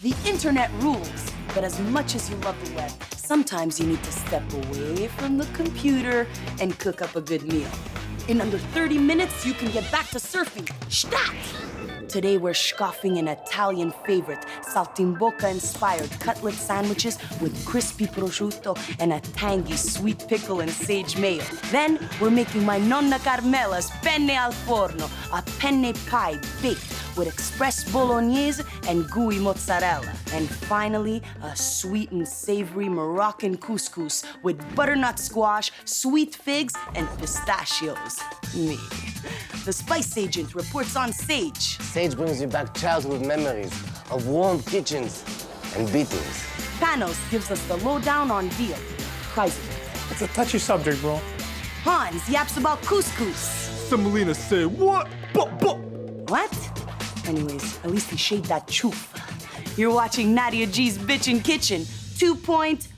The internet rules, but as much as you love the web, sometimes you need to step away from the computer and cook up a good meal. In under 30 minutes, you can get back to surfing. Stat! Today, we're scoffing an Italian favorite, saltimbocca-inspired cutlet sandwiches with crispy prosciutto and a tangy sweet pickle and sage mayo. Then, we're making my Nonna Carmela's penne al forno, a penne pie baked with express bolognese and gooey mozzarella. And finally, a sweet and savory Moroccan couscous with butternut squash, sweet figs, and pistachios. Me. The spice agent reports on Sage. Sage brings you back childhood memories of warm kitchens and beatings. Panos gives us the lowdown on veal. Chrysler. It's a touchy subject, bro. Hans yaps about couscous. Semolina say, what? What? Anyways, at least he shaved that choof. You're watching Nadia G's Bitchin' Kitchen 2.0.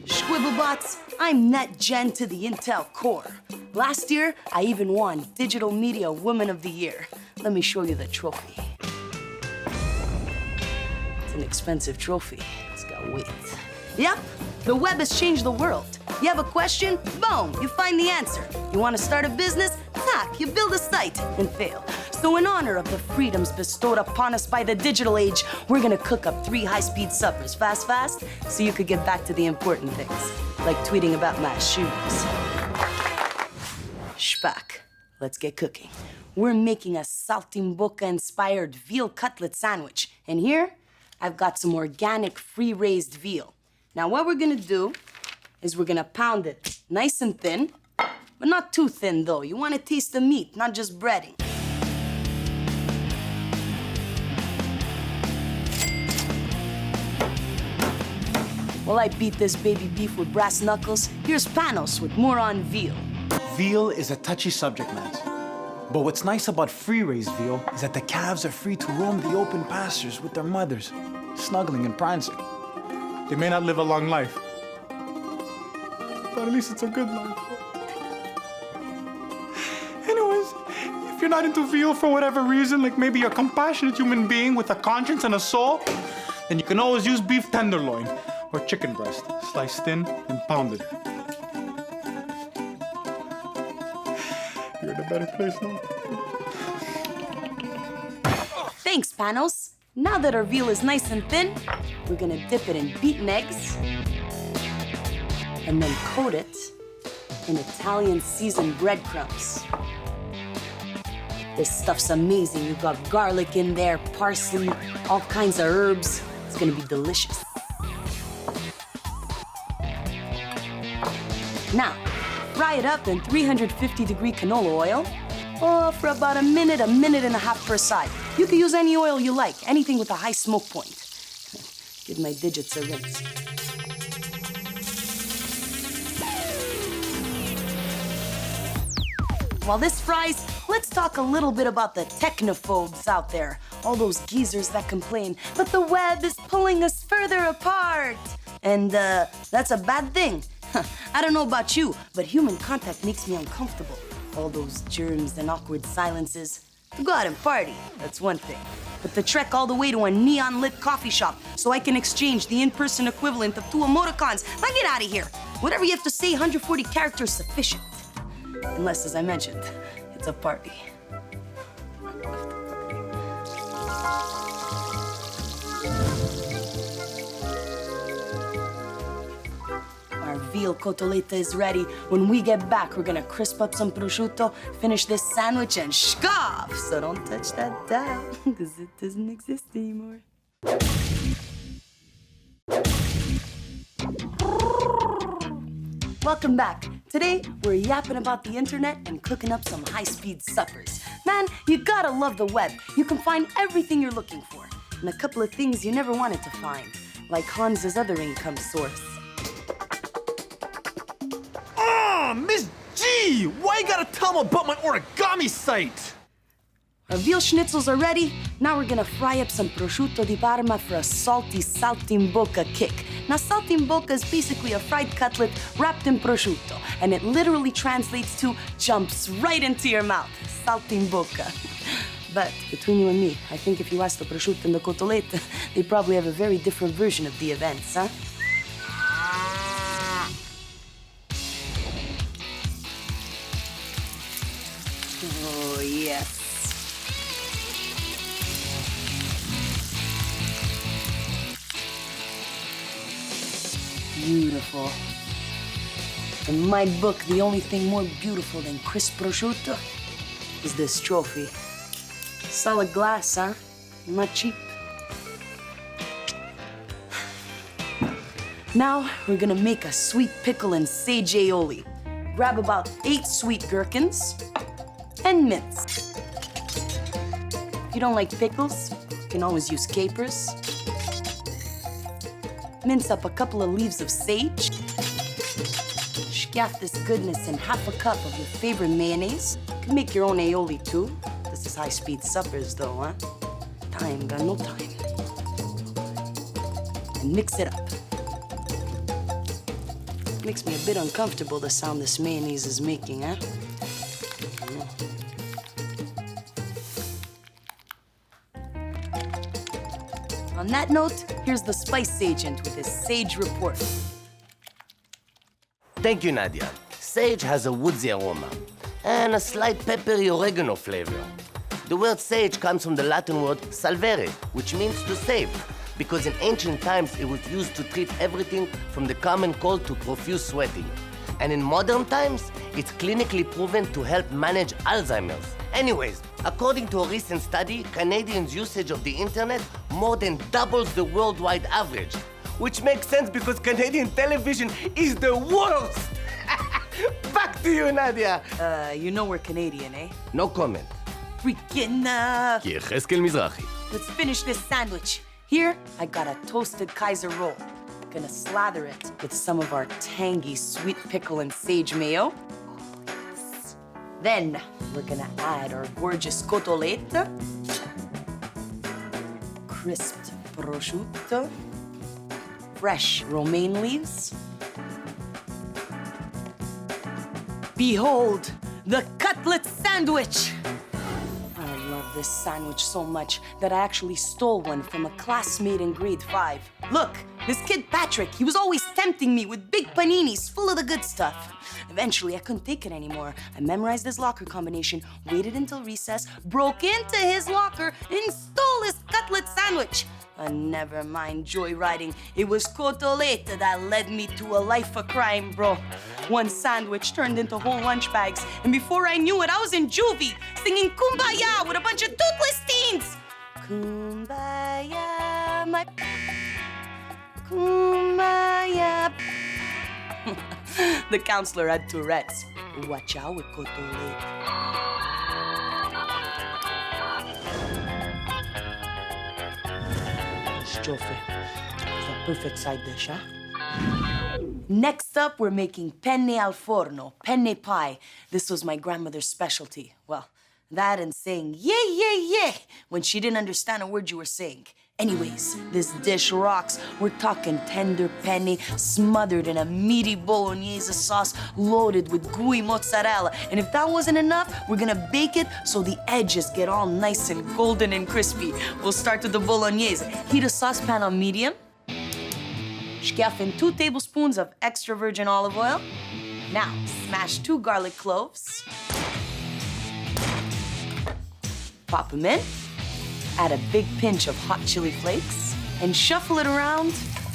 Squibblebots, I'm Net Gen to the Intel core. Last year, I even won Digital Media Woman of the Year. Let me show you the trophy. It's an expensive trophy. It's got weight. Yep, the web has changed the world. You have a question? Boom, you find the answer. You want to start a business? Tack, you build a site and fail. So in honor of the freedoms bestowed upon us by the digital age, we're gonna cook up 3 high-speed suppers fast, so you could get back to the important things, like tweeting about my shoes. Shpak, let's get cooking. We're making a saltimbocca-inspired veal cutlet sandwich. And here, I've got some organic free-raised veal. Now what we're gonna do is we're gonna pound it nice and thin, but not too thin though. You wanna taste the meat, not just breading. While I beat this baby beef with brass knuckles, here's Panos with more on veal. Veal is a touchy subject, man. But what's nice about free-raised veal is that the calves are free to roam the open pastures with their mothers, snuggling and prancing. They may not live a long life, but at least it's a good life. Anyways, if you're not into veal for whatever reason, like maybe you're a compassionate human being with a conscience and a soul, then you can always use beef tenderloin or chicken breast, sliced thin and pounded. You're in a better place now. Thanks, Panos. Now that our veal is nice and thin, we're gonna dip it in beaten eggs and then coat it in Italian seasoned breadcrumbs. This stuff's amazing. You've got garlic in there, parsley, all kinds of herbs. It's gonna be delicious. Now, fry it up in 350-degree canola oil for about a minute and a half per side. You can use any oil you like, anything with a high smoke point. Give my digits a rinse. While this fries, let's talk a little bit about the technophobes out there. All those geezers that complain, but the web is pulling us further apart. And that's a bad thing. I don't know about you, but human contact makes me uncomfortable. All those germs and awkward silences. To go out and party, that's one thing. But the trek all the way to a neon-lit coffee shop so I can exchange the in-person equivalent of 2 emoticons. Now get out of here. Whatever you have to say, 140 characters sufficient. Unless, as I mentioned, it's a party. Our veal cotoletta is ready. When we get back, we're gonna crisp up some prosciutto, finish this sandwich, and shkoff! So don't touch that dial, because it doesn't exist anymore. Welcome back. Today, we're yapping about the internet and cooking up some high-speed suppers. Man, you gotta love the web. You can find everything you're looking for. And a couple of things you never wanted to find, like Hans's other income source. Miss G! Why you gotta tell them about my origami site? Our veal schnitzels are ready. Now we're gonna fry up some prosciutto di Parma for a salty saltimbocca kick. Now, saltimbocca is basically a fried cutlet wrapped in prosciutto, and it literally translates to jumps right into your mouth. Saltimbocca. But between you and me, I think if you ask the prosciutto and the cotolette, they probably have a very different version of the events, huh? Oh, yes. Beautiful. In my book, the only thing more beautiful than crisp prosciutto is this trophy. Solid glass, huh? Not cheap. Now, we're gonna make a sweet pickle and sage aioli. Grab about 8 sweet gherkins and mince. If you don't like pickles, you can always use capers. Mince up a couple of leaves of sage. Scaff this goodness in half a cup of your favorite mayonnaise. You can make your own aioli too. This is high-speed suppers though, huh? Time, got no time. And mix it up. Makes me a bit uncomfortable, the sound this mayonnaise is making, huh? On that note, here's the spice agent with his sage report. Thank you, Nadia. Sage has a woodsy aroma and a slight peppery oregano flavor. The word sage comes from the Latin word salvere, which means to save, because in ancient times it was used to treat everything from the common cold to profuse sweating. And in modern times, it's clinically proven to help manage Alzheimer's. Anyways, according to a recent study, Canadians' usage of the internet more than doubles the worldwide average. Which makes sense because Canadian television is the worst! Back to you, Nadia! You know we're Canadian, eh? No comment. Freaking, כי יחזקאל מזרחי. Let's finish this sandwich. Here, I got a toasted Kaiser roll. Gonna slather it with some of our tangy sweet pickle and sage mayo. Then, we're gonna add our gorgeous cotolette, crisped prosciutto, fresh romaine leaves. Behold, the cutlet sandwich! I love this sandwich so much that I actually stole one from a classmate in grade 5. Look, this kid Patrick, he was always tempting me with big paninis full of the good stuff. Eventually, I couldn't take it anymore. I memorized his locker combination, waited until recess, broke into his locker, and stole his cutlet sandwich. Never mind joyriding. It was cotolette that led me to a life of crime, bro. One sandwich turned into whole lunch bags, and before I knew it, I was in juvie, singing Kumbaya with a bunch of toothless teens. Kumbaya, my... Kumbaya. The counselor had Tourette's. Watch out with cotolette. Strophe. It's a perfect side dish, huh? Next up, we're making penne al forno, penne pie. This was my grandmother's specialty. Well, that and saying yay, yay, yay when she didn't understand a word you were saying. Anyways, this dish rocks. We're talking tender penne smothered in a meaty bolognese sauce loaded with gooey mozzarella. And if that wasn't enough, we're gonna bake it so the edges get all nice and golden and crispy. We'll start with the bolognese. Heat a saucepan on medium. Scaff in 2 tablespoons of extra virgin olive oil. Now, smash 2 garlic cloves. Pop them in. Add a big pinch of hot chili flakes and shuffle it around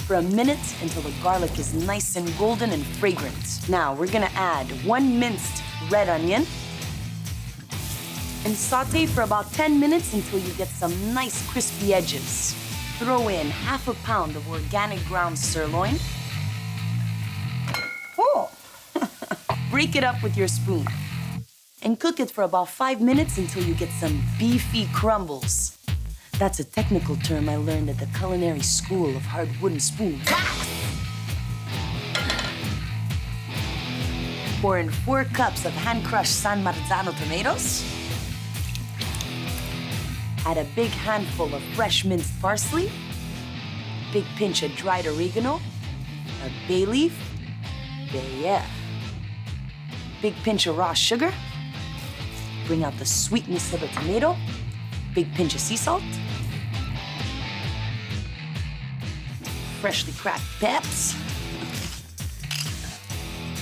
for a minute until the garlic is nice and golden and fragrant. Now, we're gonna add 1 minced red onion and saute for about 10 minutes until you get some nice crispy edges. Throw in ½ a pound of organic ground sirloin. Oh! Break it up with your spoon and cook it for about 5 minutes until you get some beefy crumbles. That's a technical term I learned at the Culinary School of Hard Wooden Spoons. Pour in 4 cups of hand-crushed San Marzano tomatoes. Add a big handful of fresh minced parsley, big pinch of dried oregano, a bay leaf, yeah, big pinch of raw sugar, bring out the sweetness of the tomato, big pinch of sea salt, freshly cracked peps,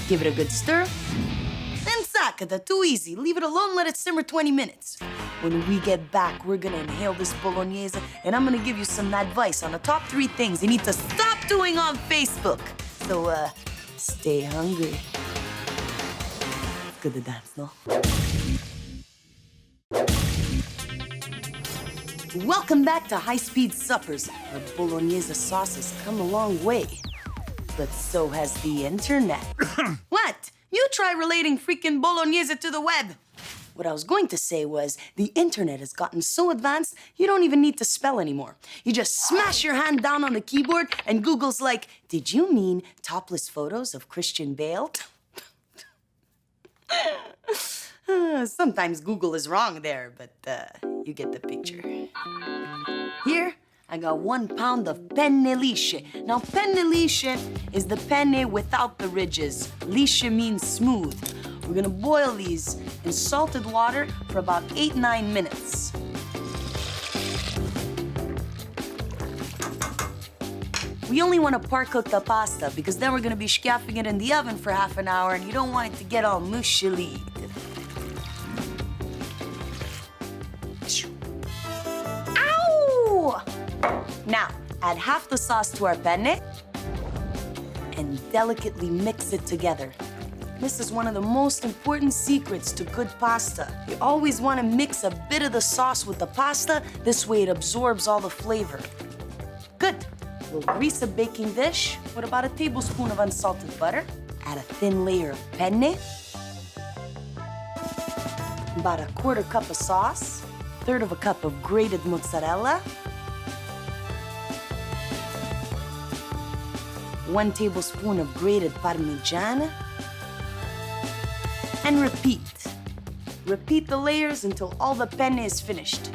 give it a good stir, and sakata, too easy. Leave it alone, let it simmer 20 minutes. When we get back, we're gonna inhale this bolognese, and I'm gonna give you some advice on the top 3 things you need to stop doing on Facebook. So, stay hungry. It's good to dance, no? Welcome back to High Speed Suppers. Our bolognese sauce has come a long way. But so has the internet. What? You try relating freaking bolognese to the web. What I was going to say was, the internet has gotten so advanced, you don't even need to spell anymore. You just smash your hand down on the keyboard, and Google's like, did you mean topless photos of Christian Bale? Sometimes Google is wrong there, but you get the picture. Here, I got 1 pound of penne lisce. Now, penne lisce is the penne without the ridges. Lisce means smooth. We're gonna boil these in salted water for about 8-9 minutes. We only want to par-cook the pasta because then we're gonna be scaffing it in the oven for half an hour and you don't want it to get all mushy. Ow! Now, add half the sauce to our penne and delicately mix it together. This is one of the most important secrets to good pasta. You always want to mix a bit of the sauce with the pasta. This way it absorbs all the flavor. Good. We'll grease a baking dish with about a tablespoon of unsalted butter. Add a thin layer of penne. About a 1/4 cup of sauce. 1/3 of a cup of grated mozzarella. 1 tablespoon of grated Parmigiana. And repeat. Repeat the layers until all the penne is finished.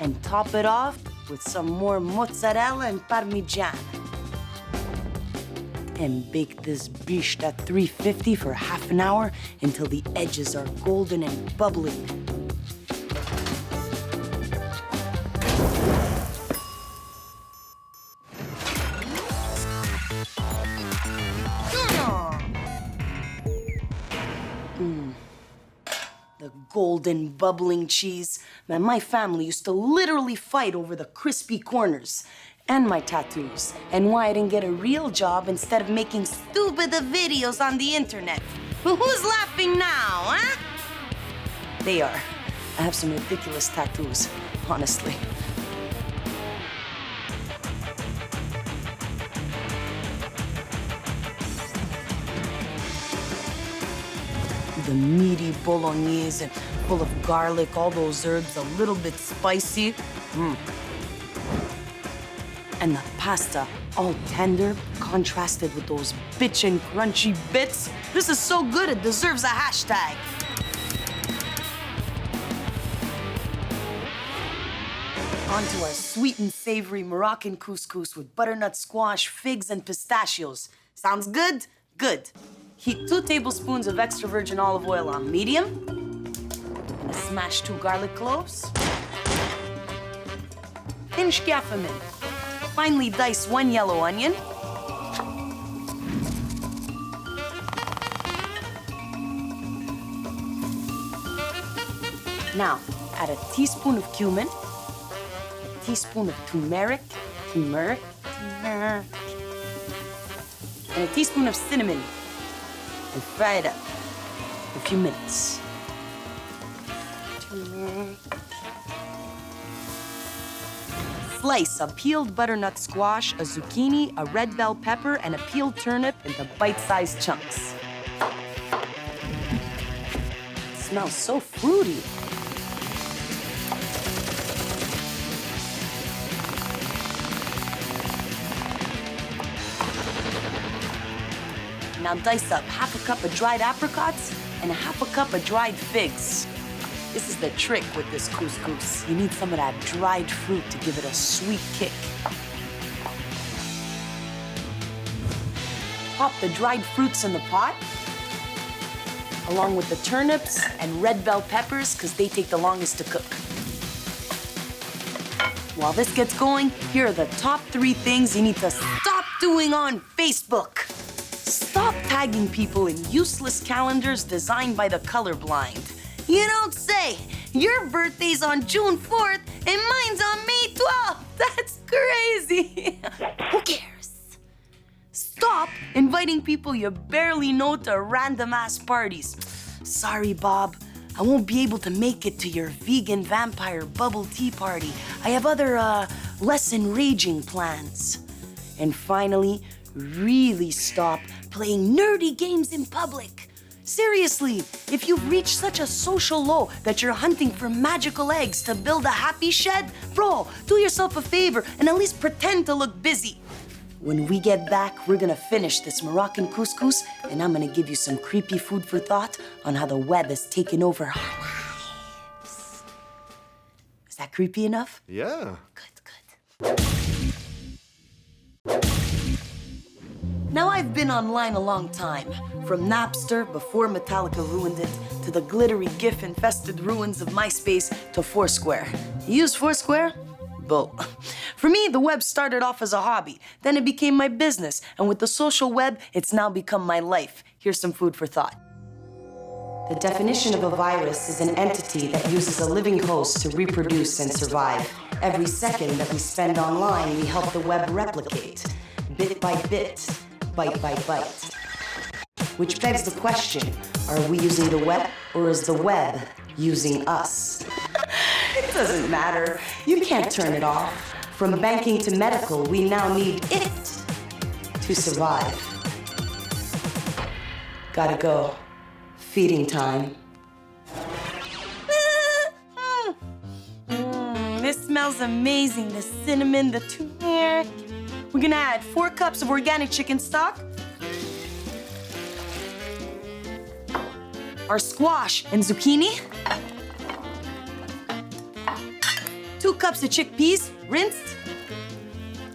And top it off with some more mozzarella and Parmigiana. And bake this biche at 350 for half an hour until the edges are golden and bubbling. The golden, bubbling cheese. Man, my family used to literally fight over the crispy corners and my tattoos and why I didn't get a real job instead of making stupid videos on the internet. But who's laughing now, huh? They are. I have some ridiculous tattoos, honestly. The meaty bolognese, full of garlic, all those herbs, a little bit spicy. And the pasta, all tender, contrasted with those bitchin' crunchy bits. This is so good, it deserves a hashtag. On to our sweet and savory Moroccan couscous with butternut squash, figs, and pistachios. Sounds good? Good. Heat 2 tablespoons of extra virgin olive oil on medium. And smash 2 garlic cloves. And schiaff them in. Finely dice 1 yellow onion. Now, add a teaspoon of cumin, a teaspoon of turmeric, and a teaspoon of cinnamon. And fry it up for a few minutes. Slice a peeled butternut squash, a zucchini, a red bell pepper, and a peeled turnip into bite-sized chunks. It smells so fruity. Now dice up 1/2 cup of dried apricots and 1/2 cup of dried figs. This is the trick with this couscous. You need some of that dried fruit to give it a sweet kick. Pop the dried fruits in the pot, along with the turnips and red bell peppers, because they take the longest to cook. While this gets going, here are the top 3 things you need to stop doing on Facebook. Stop tagging people in useless calendars designed by the colorblind. You don't say. Your birthday's on June 4th and mine's on May 12th. That's crazy. Who cares? Stop inviting people you barely know to random-ass parties. Sorry, Bob. I won't be able to make it to your vegan vampire bubble tea party. I have other, less enraging plans. And finally, really stop playing nerdy games in public. Seriously, if you've reached such a social low that you're hunting for magical eggs to build a happy shed, bro, do yourself a favor and at least pretend to look busy. When we get back, we're gonna finish this Moroccan couscous, and I'm gonna give you some creepy food for thought on how the web has taken over our lives. Is that creepy enough? Yeah. Good. Now, I've been online a long time. From Napster, before Metallica ruined it, to the glittery GIF-infested ruins of MySpace, to Foursquare. You use Foursquare? Bull. For me, the web started off as a hobby. Then it became my business. And with the social web, it's now become my life. Here's some food for thought. The definition of a virus is an entity that uses a living host to reproduce and survive. Every second that we spend online, we help the web replicate. Bit by bit, byte by byte. Which begs the question, are we using the web, or is the web using us? It doesn't matter. You can't turn it off. From banking to medical, we now need it to survive. Gotta go. Feeding time. This smells amazing. The cinnamon, the turmeric. We're gonna add 4 cups of organic chicken stock, our squash and zucchini, 2 cups of chickpeas, rinsed,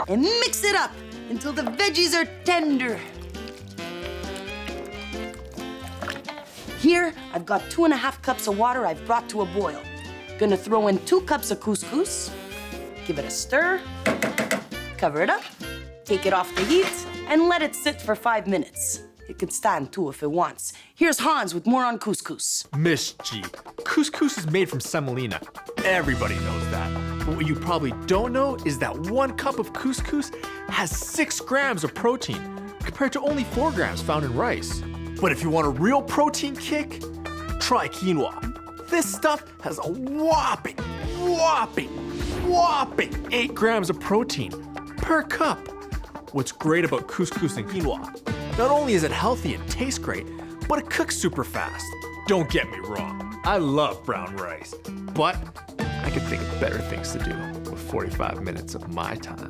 and mix it up until the veggies are tender. Here, I've got 2.5 cups of water I've brought to a boil. Gonna throw in 2 cups of couscous, give it a stir, cover it up, take it off the heat, and let it sit for 5 minutes. It could stand too if it wants. Here's Hans with more on couscous. Miss G, couscous is made from semolina. Everybody knows that. But what you probably don't know is that 1 cup of couscous has 6 grams of protein, compared to only 4 grams found in rice. But if you want a real protein kick, try quinoa. This stuff has a whopping 8 grams of protein per cup. What's great about couscous and quinoa, not only is it healthy and tastes great, but it cooks super fast. Don't get me wrong, I love brown rice, but I could think of better things to do with 45 minutes of my time.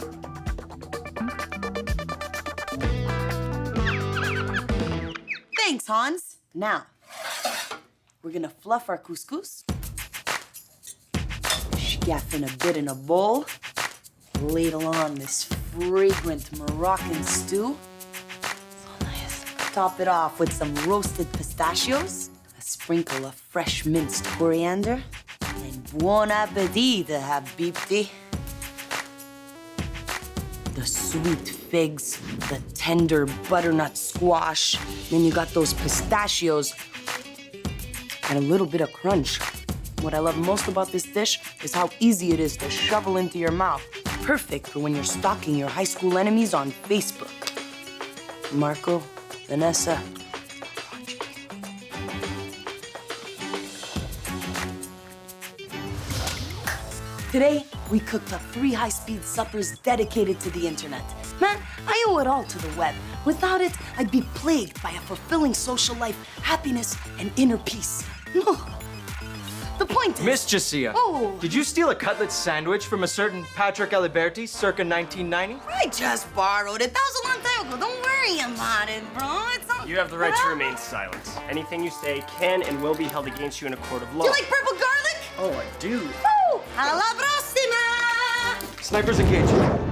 Thanks, Hans. Now, we're gonna fluff our couscous, scaffing a bit in a bowl, ladle on this fragrant Moroccan stew. So nice. Top it off with some roasted pistachios, a sprinkle of fresh minced coriander, and buon appetit, habibti. The sweet figs, the tender butternut squash, then you got those pistachios, and a little bit of crunch. What I love most about this dish is how easy it is to shovel into your mouth. Perfect for when you're stalking your high school enemies on Facebook. Marco, Vanessa. Today, we cooked up 3 high-speed suppers dedicated to the internet. Man, I owe it all to the web. Without it, I'd be plagued by a fulfilling social life, happiness, and inner peace. The point is... Miss Jacia, Oh. did you steal a cutlet sandwich from a certain Patrick Aliberti circa 1990? I just borrowed it. That was a long time ago. Don't worry about it, bro. It's not... You have the right to remain silent. Anything you say can and will be held against you in a court of law. Do you like purple garlic? Oh, I do. Woo! Alla prossima! Snipers engaged.